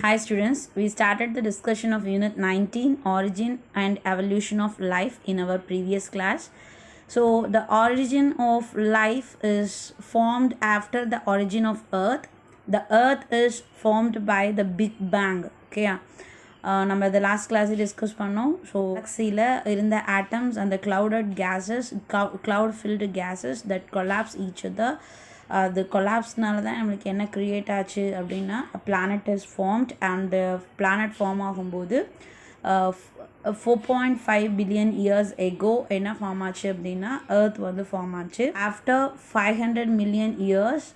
Hi students, we started the discussion of Unit 19 Origin and Evolution of Life in our previous class. So the origin of life is formed after the origin of Earth. The Earth is formed by the Big Bang. Okay, நம்ம இந்த last கிளாஸில் discuss பண்ணோம். So கேலக்ஸியில் இருந்த atoms அந்த clouded gases, cloud filled gases that collapse each other. அது கொலாப்ஸ்னால தான் நம்மளுக்கு என்ன க்ரியேட் ஆச்சு அப்படின்னா planet is formed and planet form ஆகும்போது 4.5 பில்லியன் இயர்ஸ் எகோ என்ன ஃபார்ம் ஆச்சு அப்படின்னா எர்த் வந்து ஃபார்ம் ஆச்சு. After 500 million years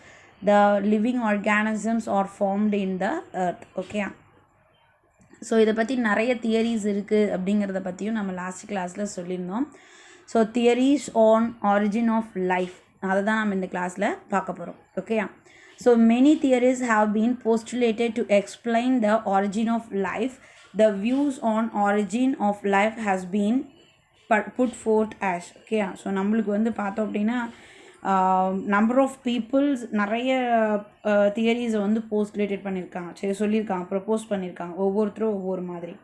the living organisms are formed in the earth. Okay, so இதை பற்றி நிறைய தியரிஸ் இருக்குது அப்படிங்கிறத பற்றியும் நம்ம லாஸ்ட் கிளாஸில் சொல்லியிருந்தோம். So theories on origin of life அதை தான் நம்ம இந்த கிளாஸில் பார்க்க போகிறோம். ஓகேயா, so many theories have been postulated to explain the origin of life. The views on origin of life has been put forth as. ஓகேயா, ஸோ நம்மளுக்கு வந்து பார்த்தோம் அப்படின்னா நம்பர் ஆஃப் பீப்புள்ஸ் நிறைய தியரிஸை வந்து போஸ்டுலேட்டட் பண்ணியிருக்காங்க, சரி சொல்லியிருக்காங்க, ப்ரப்போஸ் பண்ணியிருக்காங்க, ஒவ்வொருத்தரும் ஒவ்வொரு மாதிரி.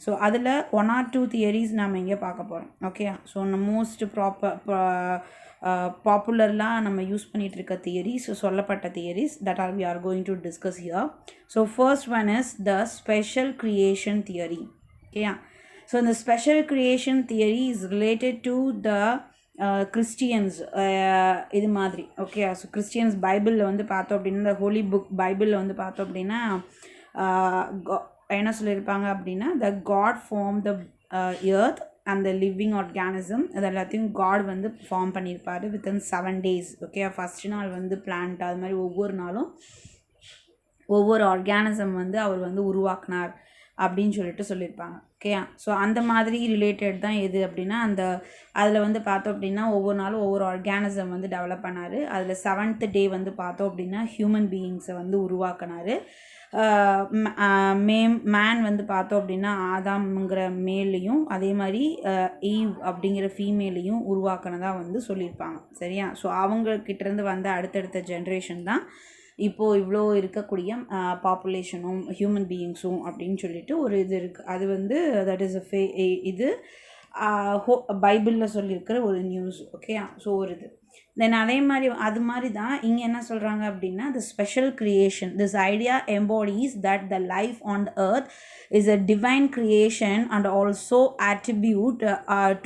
ஸோ அதில் 1 or 2 தியரிஸ் நம்ம இங்கே பார்க்க போகிறோம். ஓகேயா, ஸோ மோஸ்ட் பாப்புலர்லாம் நம்ம யூஸ் பண்ணிகிட்டு இருக்க தியரிஸ், சொல்லப்பட்ட theories that are we are going to discuss here. So first one is the special creation theory. ஓகேயா, ஸோ இந்த special creation theory is related to the Christians இது மாதிரி. ஓகே, ஸோ கிறிஸ்டியன்ஸ் பைபிளில் வந்து பார்த்தோம் அப்படின்னா இந்த ஹோலி புக் பைபிளில் வந்து பார்த்தோம் அப்படின்னா என்ன சொல்லியிருப்பாங்க அப்படின்னா த காட் ஃபார்ம் த எர்த் அந்த லிவிங் ஆர்கானிசம் அது எல்லாத்தையும் காட் வந்து ஃபார்ம் பண்ணியிருப்பார் வித்தின் 7 days. ஓகே, ஃபஸ்ட் நாள் வந்து பிளான்ட் அது மாதிரி ஒவ்வொரு நாளும் ஒவ்வொரு ஆர்கானிசம் வந்து அவர் வந்து உருவாக்குனார் அப்படின்னு சொல்லிட்டு சொல்லியிருப்பாங்க. ஓகே, ஸோ அந்த மாதிரி ரிலேட்டட் தான் எது அப்படின்னா அதில் வந்து பார்த்தோம் அப்படின்னா ஒவ்வொரு நாளும் ஒவ்வொரு ஆர்கானிசம் வந்து டெவலப் பண்ணார். அதில் 7th day வந்து பார்த்தோம் அப்படின்னா ஹியூமன் பீயிங்ஸை வந்து உருவாக்கினார். மேன் வந்து பார்த்தோம் அப்படின்னா ஆதாம்ங்கிற மேலையும் அதே மாதிரி ஈவ் அப்படிங்கிற ஃபீமேலையும் உருவாக்கினதாக வந்து சொல்லியிருப்பாங்க. சரியா, ஸோ அவங்கக்கிட்டேருந்து வந்த அடுத்தடுத்த ஜென்ரேஷன் தான் இப்போது இவ்வளோ இருக்கக்கூடிய பாப்புலேஷனும் ஹியூமன் பீயிங்ஸும் அப்படின்னு சொல்லிட்டு ஒரு இது இருக்குது. அது வந்து தட் இஸ் இது பைபிளில் சொல்லியிருக்கிற ஒரு நியூஸ். ஓகே, ஸோ ஒரு இது தென் அதே மாதிரி அது மாதிரி தான் இங்கே என்ன சொல்கிறாங்க அப்படின்னா the special creation. This idea embodies that the life on the earth is a divine creation and also attribute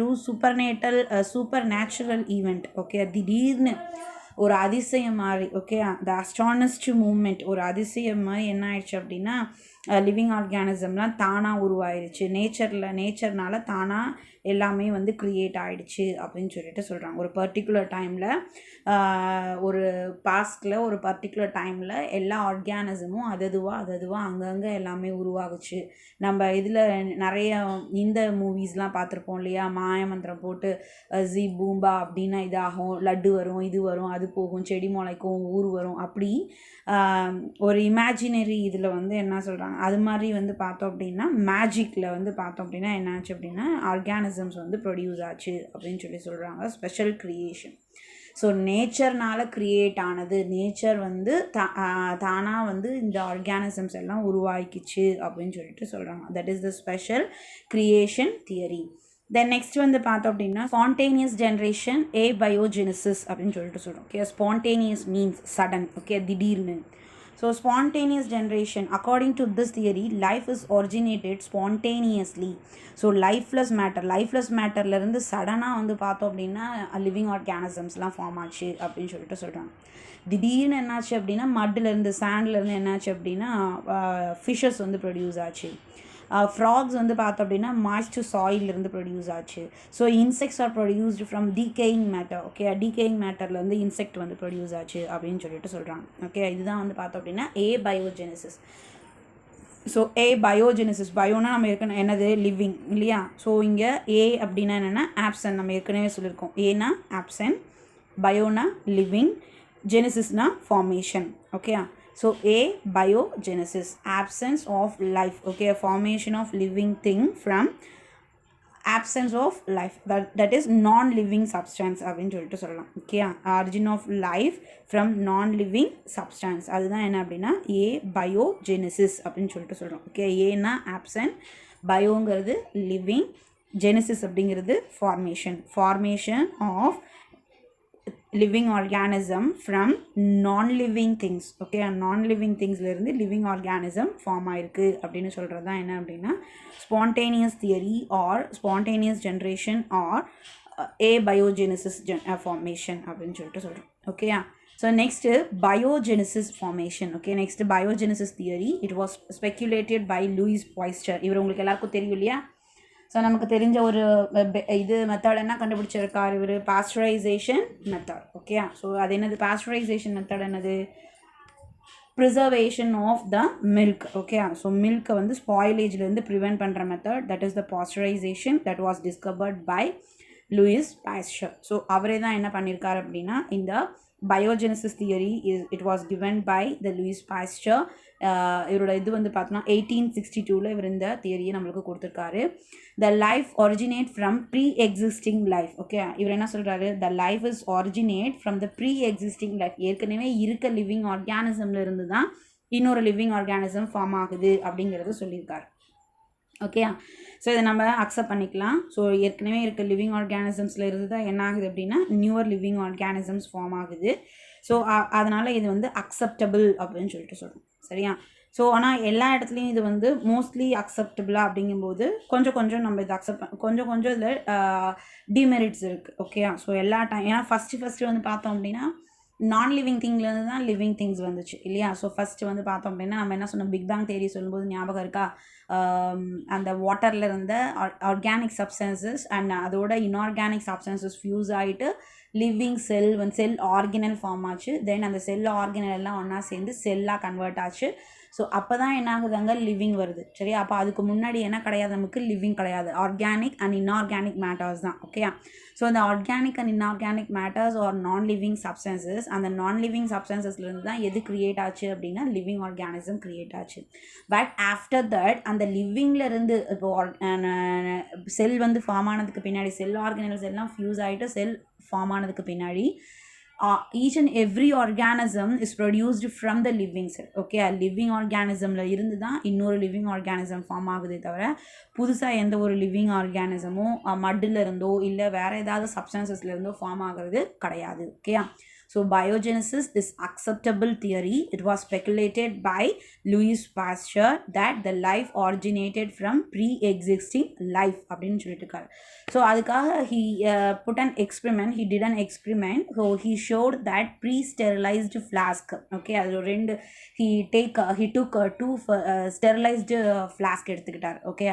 to supernatural event. Okay, திடீர்னு ஒரு அதிசயம் மாதிரி. ஓகே, த அஸ்ட்ரானஸ்ட் மூமெண்ட் ஒரு அதிசயம் மாதிரி என்ன ஆயிடுச்சு அப்படின்னா லிவிங் ஆர்கானிசம்லாம் தானாக உருவாயிருச்சு. நேச்சர்னால தானாக எல்லாமே வந்து க்ரியேட் ஆகிடுச்சு அப்படின்னு சொல்லிட்டு சொல்கிறாங்க. ஒரு பர்டிகுலர் டைமில் ஒரு பாஸ்டில் ஒரு பர்டிகுலர் டைமில் எல்லா ஆர்கானிசமும் அதுவாக அங்கங்கே எல்லாமே உருவாகுச்சு. நம்ம இதில் நிறைய இந்த மூவிஸ்லாம் பார்த்துருப்போம் இல்லையா, மாயமந்திரம் போட்டு ஜி பூம்பா அப்படின்னா இதாகும், லட்டு வரும், இது வரும், அது போகும், செடி முளைக்கும், ஊர் வரும், அப்படி ஒரு இமேஜினரி இதில் வந்து என்ன சொல்கிறாங்க அது மாதிரி வந்து பார்த்தோம் அப்படின்னா மேஜிக்கில் வந்து பார்த்தோம் அப்படின்னா என்னாச்சு அப்படின்னா ஆர்கானிசம்ஸ் வந்து ப்ரொடியூஸ் ஆச்சு அப்படின்னு சொல்லி சொல்கிறாங்க. Special creation. ஸோ நேச்சர்னால் க்ரியேட் ஆனது, நேச்சர் வந்து தானாக வந்து இந்த ஆர்கானிசம்ஸ் எல்லாம் உருவாக்கிச்சு அப்படின்னு சொல்லிட்டு சொல்கிறாங்க. That is the special creation theory. Then next வந்து பார்த்தோம் அப்படின்னா ஸ்பான்டேனியஸ் ஜென்ரேஷன் பயோஜெனிசிஸ் அப்படின்னு சொல்லிட்டு சொல்கிறோம். Okay, spontaneous means sudden. Okay, திடீர்னு. So spontaneous generation according to this theory life is originated spontaneously. So lifeless மேட்டர்லேருந்து சடனாக வந்து பார்த்தோம் அப்படின்னா லிவிங் ஆர்கானிசம்ஸ்லாம் ஃபார்ம் ஆச்சு அப்படின்னு சொல்லிட்டு சொல்கிறாங்க. திடீர்னு என்னாச்சு அப்படின்னா மட்லேருந்து சாண்ட்லேருந்து என்னாச்சு அப்படின்னா ஃபிஷ்ஷஸ் வந்து ப்ரொடியூஸ் ஆச்சு. ஃப்ராக்ஸ் வந்து பார்த்தோம் அப்படின்னா மாய்ஸ்ட் சாயிலிருந்து ப்ரொடியூஸ் ஆச்சு. So insects are produced from decaying matter. Okay, decaying மேட்டர்லேருந்து இன்செக்ட் வந்து ப்ரொடியூஸ் ஆச்சு அப்படின்னு சொல்லிட்டு சொல்கிறாங்க. ஓகே, இதுதான் வந்து பார்த்தோம் அப்படின்னா பயோஜெனிசிஸ். ஸோ பயோஜெனிசிஸ், பயோனா நம்ம ஏற்கனவே என்னது லிவிங் இல்லையா. ஸோ இங்கே அப்படின்னா என்னென்னா ஆப்சன், நம்ம ஏற்கனவே சொல்லியிருக்கோம். ஏனா ஆப்சன், பயோனா லிவிங், ஜெனிசிஸ்னா formation. Okay, so biogenesis, absence of life. Okay, formation of living thing from absence of life, that is non-living substance அப்படின்னு சொல்லிட்டு சொல்லலாம். Okay, origin of life from non-living substance, அதுதான் என்ன அப்படின்னா ஏ பயோஜெனிசிஸ் அப்படின்னு சொல்லிட்டு சொல்கிறோம். ஓகே, ஏன்னா ஆப்சன்ட், பயோங்கிறது லிவிங், ஜெனிசிஸ் அப்படிங்கிறது formation of living organism from non-living things. ஓகே, non-living thingsலேருந்து லிவிங் ஆர்கானிசம் ஃபார்ம் ஆயிருக்கு அப்படின்னு சொல்கிறது தான் என்ன அப்படின்னா spontaneous theory or spontaneous generation or a biogenesis formation அப்படின்னு சொல்லிட்டு சொல்கிறோம். ஓகேயா, so next biogenesis formation. Okay, next biogenesis theory. It was speculated by Louis Pasteur. இவர் உங்களுக்கு எல்லாருக்கும் தெரியும் இல்லையா? ஸோ நமக்கு தெரிஞ்ச ஒரு இது மெத்தட் என்ன கண்டுபிடிச்சிருக்கார் இவர்? Pasteurisation method. ஓகே, ஸோ அது என்னது? பாஸ்டரைசேஷன் மெத்தட் என்னது? Preservation of the milk. Okay, so மில்க்கை வந்து ஸ்பாயிலேஜ்லேருந்து ப்ரிவென்ட் பண்ணுற method, that is the pasteurization that was discovered by Louis Pasteur. So அவரே தான் என்ன பண்ணியிருக்காரு அப்படின்னா இந்த biogenesis theory it was given by the Louis Pasteur. இவரோட இது வந்து பார்த்தோன்னா 1862 இவர் இந்த தியரியை நம்மளுக்கு கொடுத்துருக்காரு. The life originate from pre existing life. Okay, இவர் என்ன சொல்கிறாரு? The life is originate from the pre existing life. ஏற்கனவே இருக்க லிவிங் ஆர்கானிசம்ல இருந்து தான் இன்னொரு லிவிங் ஆர்கானிசம் ஃபார்ம் ஆகுது அப்படிங்கிறது சொல்லியிருக்காரு. ஓகேயா, ஸோ இதை நம்ம அக்செப்ட் பண்ணிக்கலாம். ஸோ ஏற்கனவே இருக்க லிவிங் ஆர்கானிசம்ஸில் இருந்து தான் என்ன ஆகுது அப்படின்னா நியூவர் லிவிங் ஆர்கானிசம்ஸ் ஃபார்ம் ஆகுது. ஸோ அதனால் இது வந்து அக்செப்டபிள் அப்படின்னு சொல்லிட்டு சொல்கிறோம். சரியா? ஸோ ஆனால் எல்லா இடத்துலையும் இது வந்து மோஸ்ட்லி அக்செப்டபிளாக அப்படிங்கும்போது கொஞ்சம் நம்ம இதை அக்செப்ட் கொஞ்சம் இதில் டிமெரிட்ஸ் இருக்குது. ஓகேயா, ஸோ எல்லா டைம் ஏன்னா ஃபஸ்ட்டு வந்து பார்த்தோம் அப்படின்னா நான் லிவிங் திங்லேருந்து தான் லிவிங் திங்ஸ் வந்துச்சு இல்லையா? ஸோ ஃபஸ்ட்டு வந்து பார்த்தோம் அப்படின்னா நம்ம என்ன சொன்னோம்? பிக் பேங் தியரி சொல்லும்போது ஞாபகம் இருக்கா? அந்த வாட்டரில் இருந்த ஆர்கானிக் சப்ஸ்டன்சஸ் அண்ட் அதோட இன்ஆர்கானிக் சப்ஸ்டன்சஸ் ஃபியூஸ் ஆகிட்டு லிவிங் செல் ஆர்கனல் ஃபார்ம் ஆச்சு. தென் அந்த செல் ஆர்கனல் எல்லாம் ஒன்றா சேர்ந்து செல்லாக கன்வெர்ட் ஆச்சு. ஸோ அப்போ தான் என்ன ஆகுதாங்க? லிவிங் வருது. சரியா? அப்போ அதுக்கு முன்னாடி என்ன கிடையாது? நமக்கு லிவிங் கிடையாது. ஆர்கானிக் அண்ட் இன்ஆர்கானிக் மேட்டர்ஸ் தான். ஓகேயா, ஸோ அந்த organic and inorganic matters are non living substances, அந்த நான் லிவிங் சப்ஸ்டன்சஸ்லேருந்து தான் எது க்ரியேட் ஆச்சு அப்படின்னா லிவிங் ஆர்கானிசம் க்ரியேட் ஆச்சு. பட் ஆஃப்டர் தட் அந்த லிவிங்லேருந்து இப்போ செல் வந்து ஃபார்ம் ஆனதுக்கு பின்னாடி செல் ஆர்கனல்ஸ் எல்லாம் ஃபியூஸ் ஆகிட்டு செல் ஃபார்ம் ஆனதுக்கு பின்னாடி each and every organism is produced from the living cell. Okay, living ஆர்கானிசமில் இருந்து தான் இன்னொரு லிவிங் ஆர்கானிசம் ஃபார்ம் ஆகுதே தவிர புதுசாக எந்த ஒரு லிவிங் ஆர்கானிசமும் மட்டில் இருந்தோ இல்லை வேறு ஏதாவது சப்ஸ்டன்சஸ்லேருந்தோ ஃபார்ம் ஆகிறது கிடையாது. Okay, so biogenesis is acceptable theory. It was speculated by Louis Pasteur that the life originated from pre-existing life அப்படின்னு சொல்லிட்டுருக்காரு. ஸோ அதுக்காக he put an experiment. He did an experiment. So he showed that pre-sterilized flask. Okay, அது ரெண்டு he took two sterilized flask எடுத்துக்கிட்டார். Okay,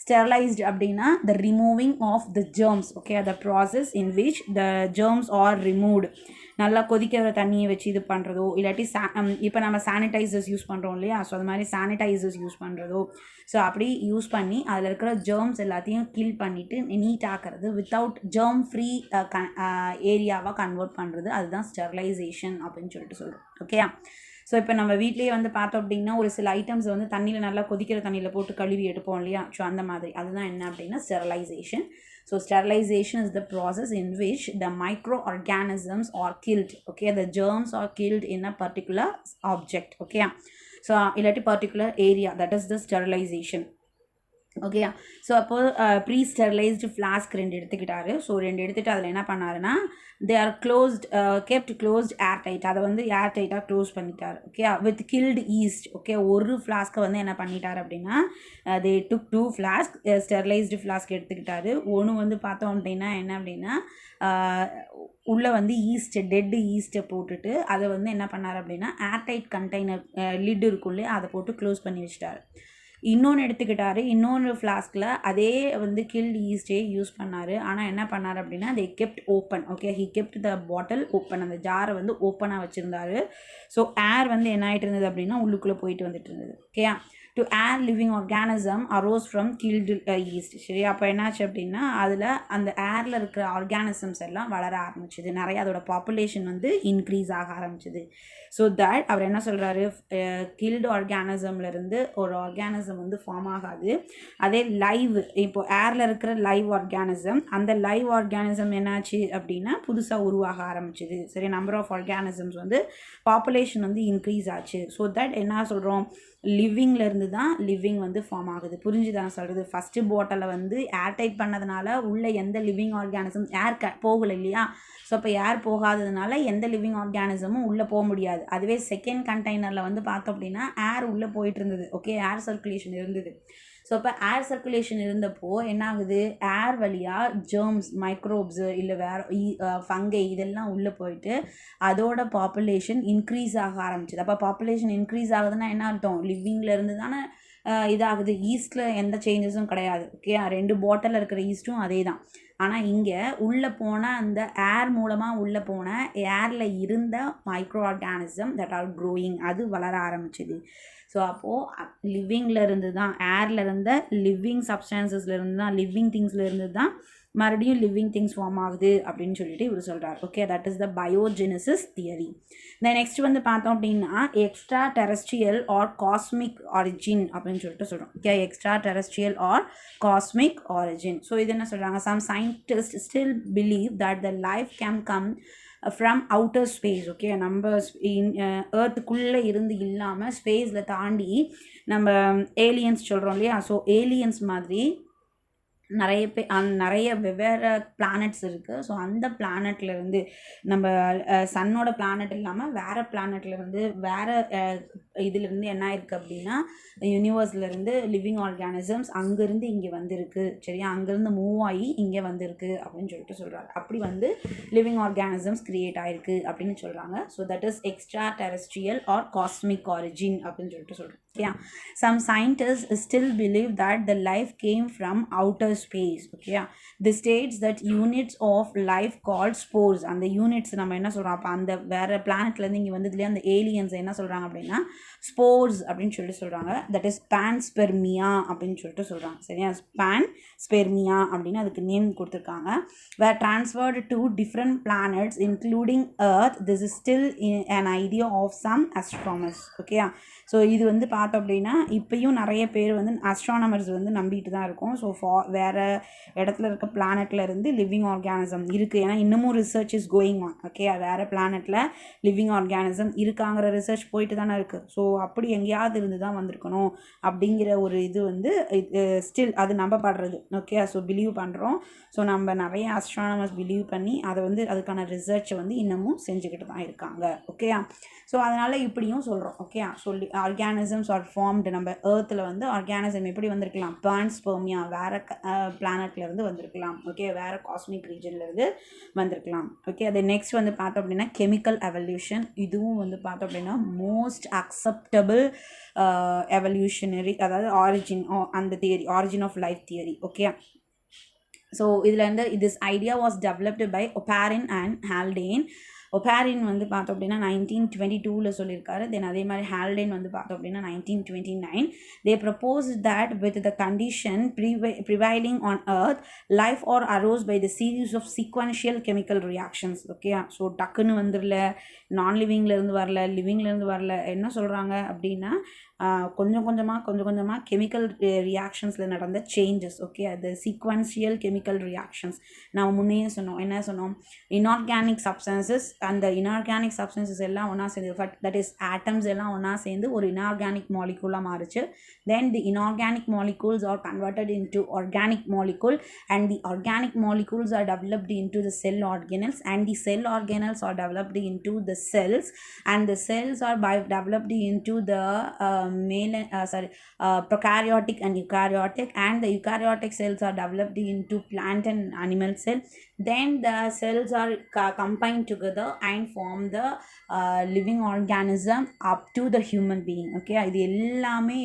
sterilized அப்படின்னா the removing of the germs. Okay, the process in which the germs are removed. நல்லா கொதிக்கிற தண்ணியை வச்சு இது பண்ணுறதோ இல்லாட்டி இப்போ நம்ம சானிடைசர்ஸ் யூஸ் பண்ணுறோம் இல்லையா? ஸோ அது மாதிரி சானிடைசர்ஸ் யூஸ் பண்ணுறதோ, ஸோ அப்படி யூஸ் பண்ணி அதில் இருக்கிற ஜெர்ம்ஸ் எல்லாத்தையும் கில் பண்ணிவிட்டு நீட் ஆக்கிறது, வித்தவுட் ஜெர்ம் ஃப்ரீ ஏரியாவாக கன்வெர்ட் பண்ணுறது, அதுதான் ஸ்டெரிலைசேஷன் அப்படின்னு சொல்லிட்டு சொல்கிறோம். ஓகேயா, ஸோ இப்போ நம்ம வீட்லேயே வந்து பார்த்தோம் அப்படின்னா ஒரு சில ஐட்டம்ஸ் வந்து தண்ணியில் நல்லா கொதிக்கிற தண்ணியில் போட்டு கழுவி எடுப்போம் இல்லையா? ஸோ அந்த மாதிரி அதுதான் என்ன அப்படின்னா sterilisation. So sterilization is the process in which the microorganisms are killed. Okay, the germs are killed in a particular object. Okay, so in a particular area, that is the sterilization. Okay, so அப்போது pre sterilized flask ரெண்டு எடுத்துக்கிட்டாரு. So ரெண்டு எடுத்துகிட்டு அதில் என்ன பண்ணாருன்னா they are kept closed air tight, அதை வந்து ஏர் டைட்டாக க்ளோஸ் பண்ணிட்டார். Okay, with killed yeast. Okay, ஒரு ஃப்ளாஸ்க்கை வந்து என்ன பண்ணிட்டார் அப்படின்னா தே டுக் 2 ஃப்ளாஸ்க் ஸ்டெரிலைஸ்டு ஃப்ளாஸ்க் எடுத்துக்கிட்டாரு. ஒன்று வந்து பார்த்தோம் அப்படின்னா என்ன அப்படின்னா உள்ளே வந்து டெட்டு ஈஸ்ட்டை போட்டுட்டு அதை வந்து என்ன பண்ணார் அப்படின்னா ஏர் டைட் கண்டெய்னர் லிட் இருக்கும் இல்லையா, அதை போட்டு க்ளோஸ் பண்ணி வச்சிட்டார். இன்னொன்று எடுத்துக்கிட்டாரு. இன்னொன்று ஃப்ளாஸ்கில் அதே வந்து கில்ட் ஈஸ்டே யூஸ் பண்ணார். ஆனால் என்ன பண்ணார் அப்படின்னா தே kept open. Okay, he kept the bottle open. அந்த ஜாரை வந்து ஓப்பனாக வச்சுருந்தாரு. ஸோ ஏர் வந்து என்ன ஆகிட்டு இருந்தது அப்படின்னா உள்ளுக்குள்ளே போயிட்டு வந்துட்டு இருந்தது. Okay, to air living organism arose from killed yeast. சரி, அப்போ என்னாச்சு அப்படின்னா அதில் அந்த ஏரில் இருக்கிற ஆர்கானிசம்ஸ் எல்லாம் வளர ஆரம்பிச்சுது, நிறைய அதோட பாப்புலேஷன் வந்து இன்க்ரீஸ் ஆக ஆரம்பிச்சுது. ஸோ தட் அவர் என்ன சொல்கிறாரு, கில்டு ஆர்கானிசம்லேருந்து ஒரு ஆர்கானிசம் வந்து ஃபார்ம் ஆகாது. அதே லைவ், இப்போது ஏரில் இருக்கிற லைவ் ஆர்கானிசம், அந்த லைவ் ஆர்கானிசம் என்னாச்சு அப்படின்னா புதுசாக உருவாக ஆரம்பிச்சுது. சரி, நம்பர் ஆஃப் ஆர்கானிசம்ஸ் வந்து பாப்புலேஷன் வந்து இன்க்ரீஸ் ஆச்சு. ஸோ தட் என்ன சொல்கிறோம், லிவிங்லேருந்து தான் லிவிங் வந்து ஃபார்ம் ஆகுது. புரிஞ்சுதான் சொல்கிறது. ஃபஸ்ட்டு பாட்டிலை வந்து ஏர் டைட் பண்ணதுனால உள்ள எந்த லிவிங் ஆர்கானிசம் ஏர் போகலை இல்லையா. ஸோ அப்போ ஏர் போகாததுனால எந்த லிவிங் ஆர்கானிசமும் உள்ளே போக முடியாது. அதுவே செகண்ட் கண்டெய்னரில் வந்து பார்த்தோம் அப்படின்னா ஏர் உள்ளே போயிட்டு இருந்தது. ஓகே, ஏர் சர்க்குலேஷன் இருந்தது. ஸோ அப்போ ஏர் சர்க்குலேஷன் இருந்தப்போ என்ன ஆகுது, ஏர் வழியாக ஜெர்ம்ஸ், மைக்ரோப்ஸு இல்லை வேறு ஃபங்கை இதெல்லாம் உள்ளே போயிட்டு அதோட பாப்புலேஷன் இன்க்ரீஸ் ஆக ஆரம்பிச்சிது. அப்போ பாப்புலேஷன் இன்க்ரீஸ் ஆகுதுன்னா என்ன அர்த்தம், லிவிங்லேருந்து தானே இதாகுது. ஈஸ்டில் எந்த சேஞ்சஸும் கிடையாது. ஓகே, 2 பாட்டிலில் இருக்கிற ஈஸ்ட்டும் அதே தான். ஆனால் இங்கே உள்ளே போன அந்த ஏர் மூலமாக உள்ளே போன ஏரில் இருந்த micro organism that are growing, அது வளர ஆரம்பிச்சிது. ஸோ அப்போது லிவிங்கில் இருந்து தான், ஏரில் இருந்த லிவிங் சப்ஸ்டான்சஸ்லேருந்து தான், லிவிங் திங்ஸ்லேருந்து தான் மறுபடியும் லிவிங் திங்ஸ் ஃபார்ம் ஆகுது அப்படின்னு சொல்லிட்டு இவர் சொல்கிறார். Okay, that is the biogenesis theory. Then next வந்து பார்த்தோம் அப்படின்னா extra terrestrial or cosmic origin அப்படின்னு சொல்லிட்டு சொல்கிறோம். Okay, extra terrestrial or cosmic origin. So இது என்ன சொல்கிறாங்க, some scientist still believe that the life can come from outer space. Okay, நம்ம ஏர்த்துக்குள்ளே இருந்து இல்லாமல் ஸ்பேஸில் தாண்டி நம்ம ஏலியன்ஸ் சொல்கிறோம் இல்லையா. ஸோ ஏலியன்ஸ் மாதிரி நிறைய வெவ்வேறு பிளானட்ஸ் இருக்குது. ஸோ அந்த பிளானட்லேருந்து நம்ம சன்னோட பிளானட் இல்லாமல் வேறு பிளானட்லேருந்து வேறு இதுலேருந்து என்ன இருக்குது அப்படின்னா யூனிவர்ஸ்லேருந்து லிவிங் ஆர்கானிசம்ஸ் அங்கேருந்து இங்கே வந்திருக்கு. சரியா, அங்கேருந்து மூவ் ஆகி இங்கே வந்திருக்கு அப்படின்னு சொல்லிட்டு சொல்கிறாங்க. அப்படி வந்து லிவிங் ஆர்கானிசம்ஸ் க்ரியேட் ஆகிருக்கு அப்படின்னு சொல்கிறாங்க. So that is extra terrestrial or cosmic origin அப்படின்னு சொல்லிட்டு சொல்கிறோம். Yeah, some scientists still believe that the life came from outer space. Okay, this states that units of life called spores, அந்த units நம்ம என்ன சொல்கிறோம், அப்போ அந்த வேறு பிளானட்லேருந்து இங்கே வந்ததுலேயே அந்த ஏலியன்ஸ் என்ன சொல்கிறாங்க அப்படின்னா ஸ்போர்ஸ் அப்படின்னு சொல்லிட்டு சொல்கிறாங்க. தட் இஸ் பான்ஸ்பெர்மியா அப்படின்னு சொல்லிட்டு சொல்கிறாங்க. சரியா, பான்ஸ்பெர்மியா அப்படின்னு அதுக்கு நேம் கொடுத்துருக்காங்க. Were transferred to different planets including earth. This is still an idea of some astronomers. Okay, so இது வந்து பார்த்தோம் அப்படின்னா இப்போயும் நிறைய பேர் வந்து அஸ்ட்ரானமர்ஸ் வந்து நம்பிட்டு தான் இருக்கும். ஸோ வேறு இடத்துல இருக்க பிளானட்டில் இருந்து லிவிங் ஆர்கானிசம் இருக்குது. ஏன்னா இன்னமும் research is going on. Okay, வேறு பிளானட்டில் லிவிங் ஆர்கானிசம் இருக்காங்கிற ரிசர்ச் போயிட்டு தானே இருக்குது. ஸோ அப்படி எங்கேயாவது இருந்து தான் வந்திருக்கணும் அப்படிங்கிற ஒரு இது வந்து ஸ்டில் அது நம்பப்படுறது. ஓகே, ஸோ பிலீவ் பண்ணுறோம். ஸோ நம்ம நிறைய அஸ்ட்ரானமர்ஸ் பிலீவ் பண்ணி அதை வந்து அதுக்கான ரிசர்ச்சை வந்து இன்னமும் செஞ்சுக்கிட்டு தான் இருக்காங்க. ஓகே, ஸோ அதனால் இப்படியும் சொல்கிறோம். ஓகே, சொல்லி ஆர்கானிசம்ஸ் ஆர் ஃபார்ம்டு. நம்ம ஏர்த்தில் வந்து ஆர்கானிசம் எப்படி வந்திருக்கலாம், பான்ஸ்பெர்மியா வேறு பிளானட்லேருந்து வந்திருக்கலாம். ஓகே, வேறு காஸ்மிக் ரீஜன்லேருந்து வந்திருக்கலாம். ஓகே, அது நெக்ஸ்ட் வந்து பார்த்தோம் அப்படின்னா கெமிக்கல் எவல்யூஷன். இதுவும் வந்து பார்த்தோம் அப்படின்னா மோஸ்ட் அக்செப்டபிள் எவல்யூஷனரி, அதாவது ஆரிஜின் அந்த தியரி, origin of life theory. Okay, so இதில் வந்து this idea was developed by Oparin and Haldane. ஒபாரின் வந்து பார்த்தோம் அப்படின்னா 1922 சொல்லியிருக்காரு. தென் அதே மாதிரி ஹால்டேன் வந்து பார்த்தோம் அப்படின்னா 1929. They propose that with the condition prevailing on earth life or arose by the series of sequential chemical reactions. Okay, so டக்குன்னு வந்துடல, நான் லிவிங்லேருந்து வரல, லிவிங்லேருந்து வரல. என்ன சொல்கிறாங்க அப்படின்னா கொஞ்சம் கொஞ்சமாக கெமிக்கல் ரியாக்ஷன்ஸில் நடந்த சேஞ்சஸ். ஓகே, அது சீக்வன்ஷியல் கெமிக்கல் ரியாக்ஷன்ஸ். நம்ம முன்னையே சொன்னோம், என்ன சொன்னோம், இன்ஆர்கானிக் சப்ஸ்டன்சஸ், அந்த இன்ஆர்கானிக் சப்ஸ்டன்சஸ் எல்லாம் ஒன்றா சேர்ந்து, தட் இஸ் ஆட்டம்ஸ் எல்லாம் ஒன்றா சேர்ந்து ஒரு இன்ஆர்கானிக் மாலிகூலாக மாறிச்சு. Then the inorganic molecules are converted into organic molecule and the organic molecules are developed into the cell organelles and the cell organelles are developed into the cells and the cells are developed into the prokaryotic and eukaryotic, and the eukaryotic cells are developed into plant and animal cell. then the cells are combined together and form the living organism up to the human being. okay, இது எல்லாமே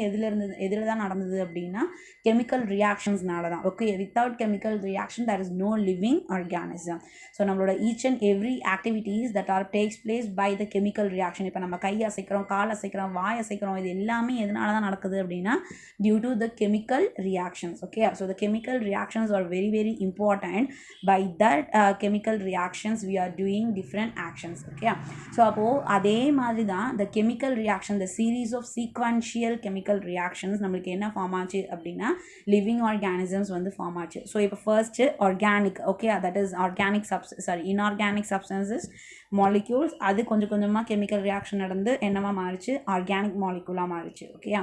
எதில் தான் நடந்தது அப்படின்னா chemical reactionsனால தான். okay, without chemical reaction there is no living organism. So நம்மளோட each and every activities that are takes place by the chemical reaction. இப்போ நம்ம கை அசைக்கிறோம், கால் அசைக்கிறோம், வாய் அசைக்கிறோம், இது எல்லாமே எதனால தான் நடக்குது அப்படின்னா due to the chemical reactions. okay, so the chemical reactions are very very important. by that chemical reactions we are doing different actions. okay, so அப்போ அதே மாதிரி தான் the chemical reaction, the series of sequential chemical reactions நம்மளுக்கு என்ன form ஆச்சு அப்படின்னா living organisms வந்து form ஆச்சு. ஸோ இப்போ first organic, okay, that is organic inorganic substances molecules, அது கொஞ்சம் கொஞ்சமாக கெமிக்கல் ரியாக்ஷன் நடந்து என்னவா மாறிச்சு, ஆர்கானிக் மாலிக்யூலாக மாறிச்சு. ஓகேயா,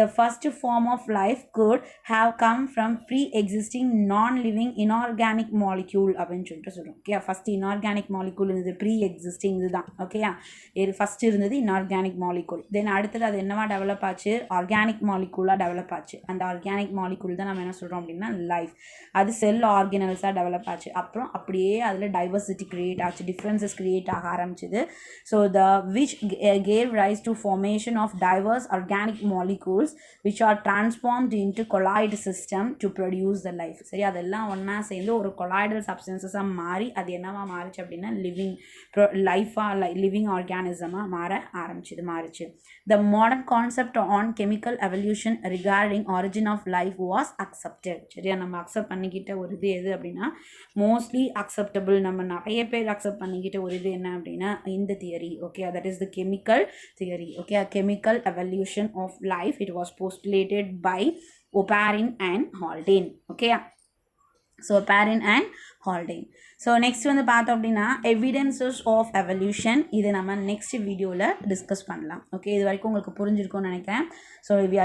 the first form of life could have come from pre-existing non-living inorganic molecule அப்படின்னு சொல்லிட்டு சொல்கிறோம். ஓகே, ஃபர்ஸ்ட் இன்ஆர்கானிக் மாலிக்யூல் இருந்தது, ப்ரீ எக்ஸிஸ்டிங் இதுதான். ஓகேயா, ஃபர்ஸ்ட் இருந்தது இன்ஆர்கானிக் மாலிக்யூல், தென் அடுத்தது அது என்னவா டெவலப் ஆச்சு, ஆர்கானிக் மாலிக்யூலாக டெவலப் ஆச்சு. அந்த ஆர்கானிக் மாலிக்யூல் தான் நம்ம என்ன சொல்கிறோம் அப்படின்னா லைஃப். அது செல் ஆர்கனல்ஸாக டெவலப் ஆச்சு. அப்புறம் அப்படியே அதில் டைவர்சிட்டி கிரியேட் ஆச்சு, டிஃப்ரென்சஸ் கிரியேட் ஆக ஆரம்பிச்சது. So the which gave rise to formation of diverse organic molecules which are transformed into colloid system to produce the life. சரி, அதெல்லாம் ஒன்றா சேர்ந்து ஒரு கொலாய்டல் சப்ஸ்டன்சஸாக மாறி அது என்னவா மாறிச்சு அப்படின்னா லிவிங் லைஃபாக லிவிங் ஆர்கானிசமாக மாறிச்சு. The modern concept on chemical evolution regarding origin of life was accepted. சரியா, நம்ம அக்செப்ட் பண்ணிக்கிட்ட ஒரு இது எது அப்படின்னா மோஸ்ட்லி அக்செப்டபிள், நம்ம நிறைய பேர் அக்செப்ட் பண்ணிக்கிட்ட ஒரு இது என்ன அப்படின்னா இந்த theory. Okay, that is the chemical theory. Okay, chemical evolution of life, it was postulated by Oparin and Haldane. Okay, so Oparin and Haldane. So next வந்து பார்த்தோம் அப்படின்னா எவிடன்சஸ் ஆஃப் எவல்யூஷன், இது நம்ம நெக்ஸ்ட் வீடியோவில் டிஸ்கஸ் பண்ணலாம். Okay, இது வரைக்கும் உங்களுக்கு புரிஞ்சிருக்கும்னு நினைக்கிறேன். So we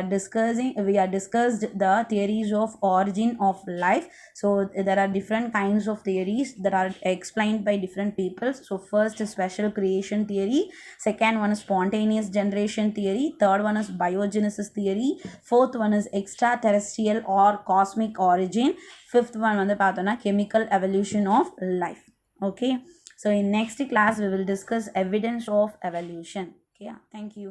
are discussed the theories of origin of life. So there are different kinds of theories that are explained by different people. So first is special creation theory, second one is spontaneous generation theory, third one is biogenesis theory, fourth one is extraterrestrial or cosmic origin, fifth one வந்து பார்த்தோன்னா chemical evolution of life. Okay, so in next class we will discuss evidence of evolution. Okay, thank you.